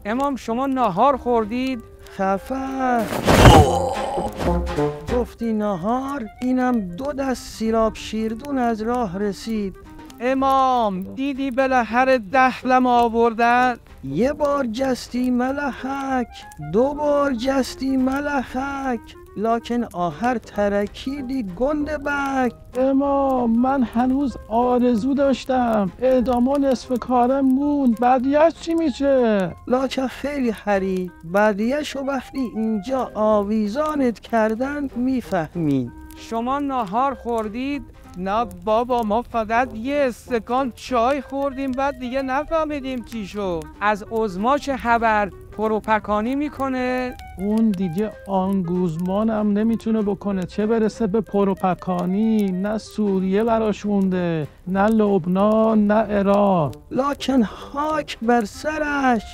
امام شما ناهار خوردید؟ خفه گفتی نهار، اینم 2 دست سیراب شیردون از راه رسید. امام دیدی بالاخره دخلم آوردن؟ 1 بار جستی ملحک، 2 بار جستی ملحک، لکن آخر ترکیدی گنده بک. امام من هنوز آرزو داشتم، اعداما نصف کارم موند، بعدیش چی میشه؟ لکن خیلی حری، بعدیشو وقتی اینجا آویزانت کردن میفهمین. شما ناهار خوردید؟ نه بابا، ما فقط 1 استکان چای خوردیم بعد دیگه نفهمیدیم چی شد. از عظما چه خبر؟ پروپکانی میکنه؟ اون دیگه آنگوزمانم نمیتونه بکنه، چه برسه به پروپکانی. نه سوریه براش مونده، نه لبنان، نه عراق. لکن خاک بر سرش،